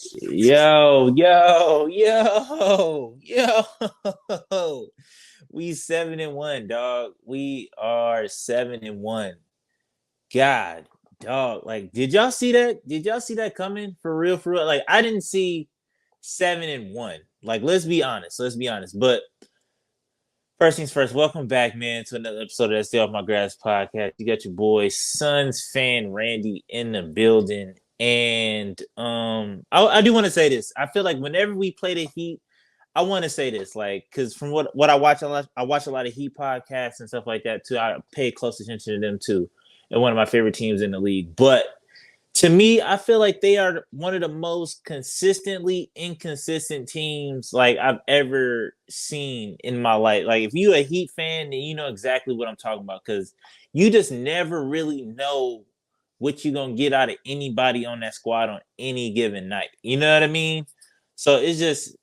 Yo. We 7-1, dog. We are 7-1. God, dog. Like, did y'all see that? Did y'all see that coming? For real, for real. Like, I didn't see 7-1. Like, let's be honest. Let's be honest. But first things first, welcome back, man, to another episode of that Stay Off My Grass podcast. You got your boy, Suns fan Randy in the building. And I do want to say this. I feel like whenever we play the Heat, I want to say this, like, because from what I watch a lot of Heat podcasts and stuff like that too. I pay close attention to them too, and one of my favorite teams in the league. But to me, I feel like they are one of the most consistently inconsistent teams like I've ever seen in my life. Like, if you're a Heat fan, then you know exactly what I'm talking about because you just never really know what you're gonna get out of anybody on that squad on any given night. You know what I mean? So it's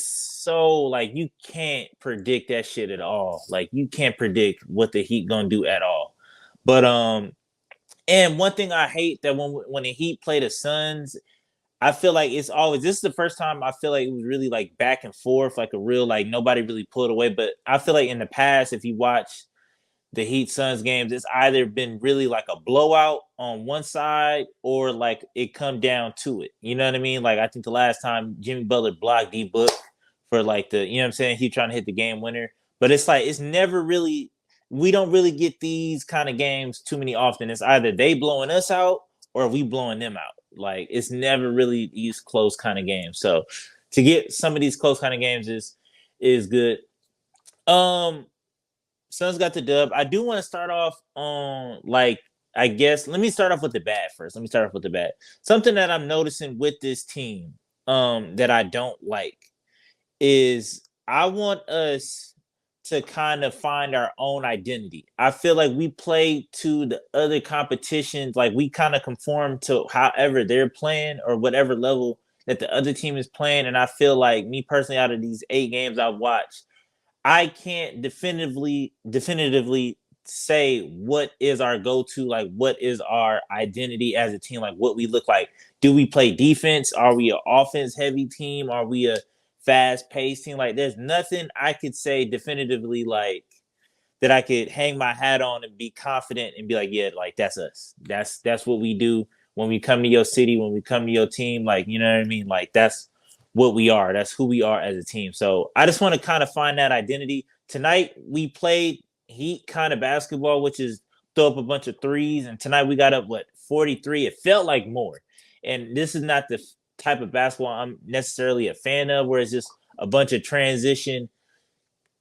so like you can't predict that shit at all. Like you can't predict what the Heat gonna do at all. But and one thing I hate that when the Heat play the Suns, I feel like it's always this is the first time I feel like it was really like back and forth, like a real like nobody really pulled away. But I feel like in the past, if you watch the Heat Suns games, it's either been really like a blowout on one side or like it come down to it. You know what I mean? Like I think the last time Jimmy Butler blocked D Book for like the you know what I'm saying, he trying to hit the game winner. But it's like it's never really we don't really get these kind of games too many often. It's either they blowing us out or we blowing them out. Like it's never really these close kind of games. So to get some of these close kind of games is good. Um Suns got the dub. I do want to start off on like I guess let me start off with the bad first. Let me start off with the bad. Something that I'm noticing with this team that I don't like is I want us to kind of find our own identity. I feel like we play to the other competitions, like we kind of conform to however they're playing or whatever level that the other team is playing. And I feel like me personally, out of these 8 games I've watched, I can't definitively say what is our go-to, like what is our identity as a team, like what we look like. Do we play defense? Are we an offense heavy team? Are we a fast paced team? Like there's nothing I could say definitively like that I could hang my hat on and be confident and be like, yeah, like that's us. That's what we do when we come to your city, when we come to your team, like you know what I mean? Like that's what we are. That's who we are as a team. So I just want to kind of find that identity. Tonight we played Heat kind of basketball, which is throw up a bunch of threes. And tonight we got up 43. It felt like more. And this is not the type of basketball I'm necessarily a fan of, where it's just a bunch of transition,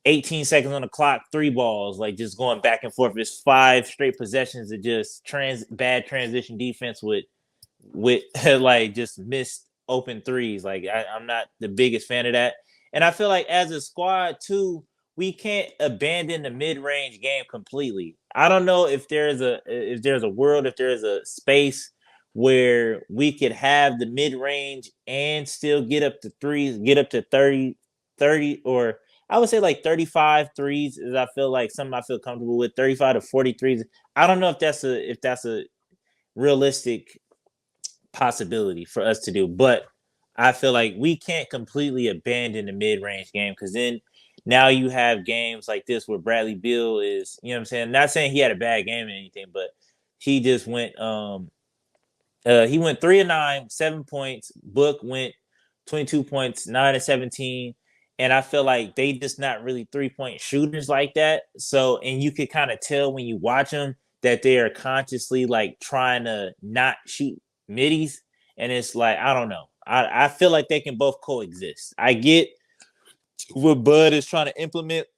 18 seconds on the clock, three balls, like just going back and forth. It's 5 straight possessions of just bad transition defense with like just missed open threes. Like I'm not the biggest fan of that. And I feel like as a squad too, we can't abandon the mid-range game completely. I don't know if there's a world, if there's a space where we could have the mid-range and still get up to threes, get up to 30, or I would say like 35 threes is I feel like something I feel comfortable with. 35 to 43s. I don't know if that's a realistic possibility for us to do. But I feel like we can't completely abandon the mid range game because then now you have games like this where Bradley Beal is, you know what I'm saying? Not saying he had a bad game or anything, but he just he went 3 of 9, 7 points. Book went 22 points, 9 of 17. And I feel like they just not really 3-point shooters like that. So, and you could kind of tell when you watch them that they are consciously like trying to not shoot middies. And it's like, I don't know. I feel like they can both coexist. I get what Bud is trying to implement.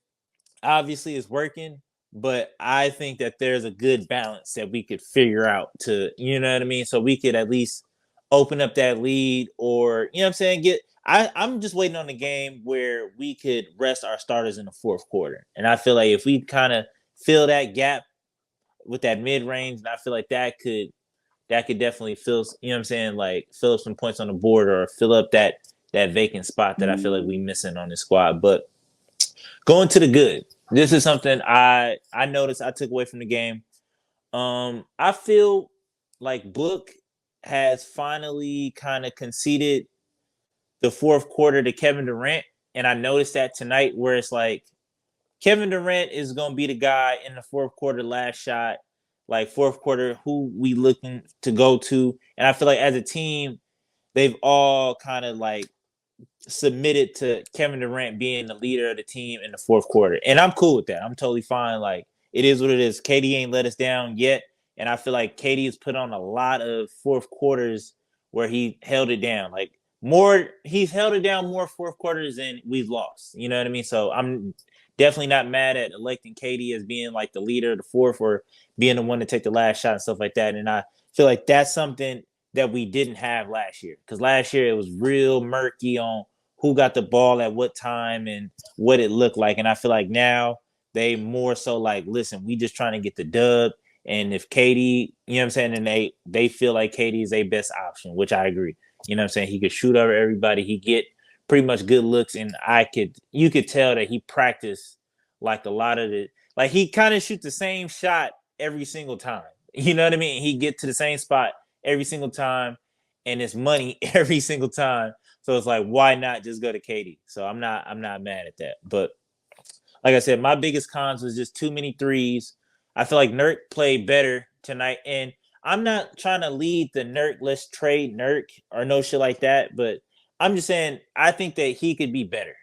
Obviously, it's working, but I think that there's a good balance that we could figure out to, you know what I mean? So we could at least open up that lead or, you know what I'm saying? I'm just waiting on the game where we could rest our starters in the fourth quarter. And I feel like if we kind of fill that gap with that mid range, and I feel like that could definitely fill, you know what I'm saying, like fill up some points on the board or fill up that vacant spot that I feel like we missing on this squad. But going to the good. This is something I noticed I took away from the game. I feel like Book has finally kind of conceded the fourth quarter to Kevin Durant. And I noticed that tonight where it's like Kevin Durant is going to be the guy in the fourth quarter, last shot, like fourth quarter, who we looking to go to. And I feel like as a team, they've all kind of like submitted to Kevin Durant being the leader of the team in the fourth quarter. And I'm cool with that. I'm totally fine. Like, it is what it is. KD ain't let us down yet. And I feel like KD has put on a lot of fourth quarters where he held it down. Like, he's held it down more fourth quarters than we've lost. You know what I mean? So I'm definitely not mad at electing KD as being like the leader of the fourth or being the one to take the last shot and stuff like that. And I feel like that's something that we didn't have last year. Because last year it was real murky on who got the ball at what time and what it looked like. And I feel like now they more so like, listen, we just trying to get the dub. And if KD, you know what I'm saying, and they feel like KD is their best option, which I agree. You know what I'm saying? He could shoot over everybody. He get pretty much good looks, and you could tell that he practiced like a lot of it. Like he kind of shoot the same shot every single time. You know what I mean? He get to the same spot every single time, and it's money every single time. So it's like, why not just go to KD? So I'm not mad at that. But like I said, my biggest cons was just too many threes. I feel like Nurk played better tonight, and I'm not trying to lead the Nurk, let's trade Nurk or no shit like that. But I'm just saying, I think that he could be better.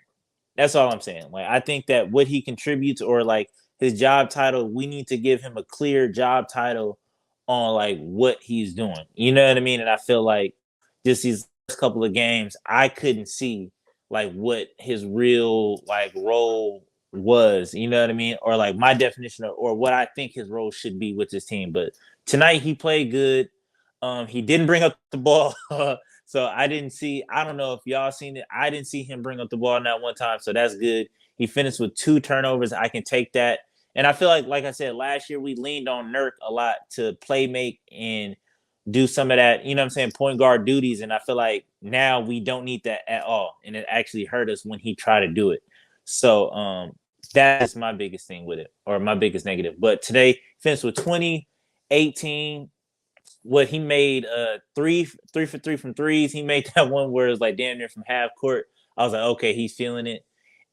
That's all I'm saying. Like, I think that what he contributes or like his job title, we need to give him a clear job title on like what he's doing. You know what I mean? And I feel like just these couple of games, I couldn't see like what his real like role was. You know what I mean? Or like my definition of, or what I think his role should be with this team. But tonight he played good. He didn't bring up the ball. So I didn't see, I don't know if y'all seen it. I didn't see him bring up the ball not one time. So that's good. He finished with 2 turnovers. I can take that. And I feel like I said, last year we leaned on Nurk a lot to play make and do some of that, you know what I'm saying, point guard duties. And I feel like now we don't need that at all. And it actually hurt us when he tried to do it. So that's my biggest thing with it, or my biggest negative. But today, finished with 20, 18. What he made 3 for 3 from threes. He made that one where it was like damn near from half court. I was like, okay, he's feeling it.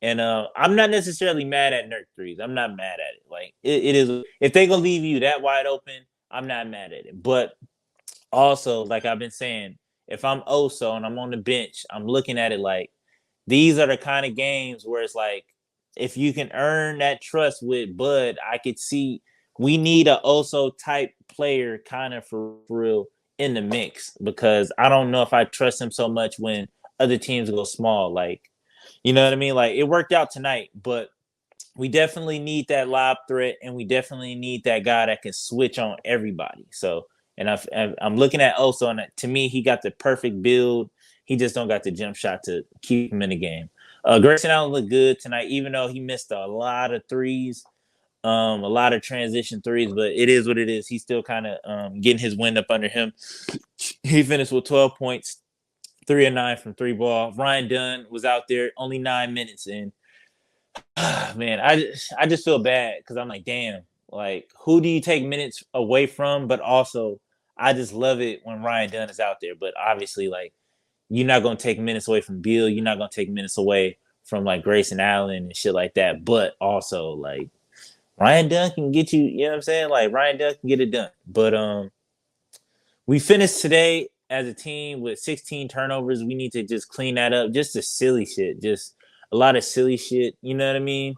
And I'm not necessarily mad at Nurk threes. I'm not mad at it. Like it is, if they gonna leave you that wide open, I'm not mad at it. But also, like I've been saying, if I'm Oso and I'm on the bench, I'm looking at it like these are the kind of games where it's like, if you can earn that trust with Bud, I could see we need a Oso type player kind of for real in the mix, because I don't know if I trust him so much when other teams go small. Like, you know what I mean? Like, it worked out tonight, but we definitely need that lob threat, and we definitely need that guy that can switch on everybody. So, and I'm looking at Oso, and to me, he got the perfect build. He just don't got the jump shot to keep him in the game. Grayson Allen looked good tonight, even though he missed a lot of threes, a lot of transition threes, but it is what it is. He's still kind of getting his wind up under him. He finished with 12 points, 3 of 9 from 3 ball. Ryan Dunn was out there only 9 minutes, and man, I just feel bad because I'm like, damn, like who do you take minutes away from? But also, I just love it when Ryan Dunn is out there. But obviously, like, you're not gonna take minutes away from Beal. You're not gonna take minutes away from like Grayson Allen and shit like that. But also, like, Ryan Dunn can get you. You know what I'm saying? Like, Ryan Dunn can get it done. But we finished today as a team with 16 turnovers. We need to just clean that up. Just the silly shit. Just a lot of silly shit. You know what I mean?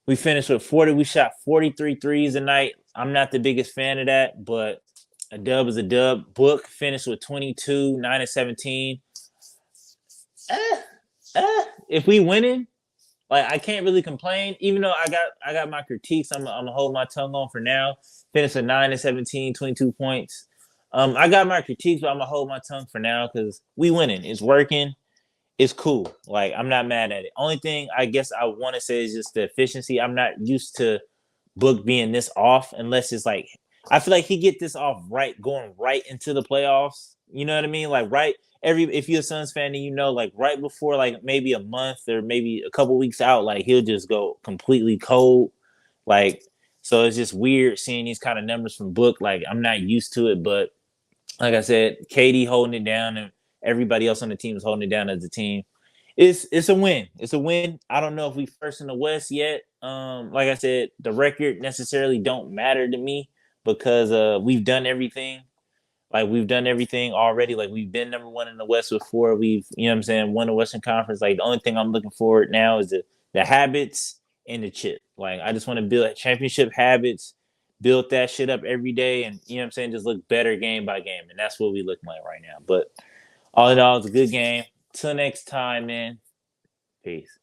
We finished with 40. We shot 43 threes a night. I'm not the biggest fan of that, but a dub is a dub. Book finished with 22, 9 and 17. If we winning, like, I can't really complain. Even though I got my critiques, I'm gonna hold my tongue on for now. Finished with 9 and 17, 22 points. I got my critiques, but I'm gonna hold my tongue for now because we winning. It's working. It's cool. Like, I'm not mad at it. Only thing I guess I want to say is just the efficiency. I'm not used to Book being this off unless it's like, I feel like he get this off right going right into the playoffs. You know what I mean? Like, right, if you're a Suns fan and you know, like right before like maybe a month or maybe a couple weeks out, like he'll just go completely cold. Like, so it's just weird seeing these kind of numbers from Book. Like, I'm not used to it, but Like I said, Katie holding it down and everybody else on the team is holding it down as a team. It's a win. It's a win. I don't know if we first in the West yet. Like I said, the record necessarily don't matter to me because we've done everything. Like we've done everything already. Like we've been number one in the West before. We've, you know what I'm saying, won the Western Conference. Like the only thing I'm looking forward now is the habits and the chip. Like I just want to build championship habits, build that shit up every day, and you know what I'm saying, just look better game by game. And that's what we look like right now. But all in all, it's a good game. Till next time, man. Peace.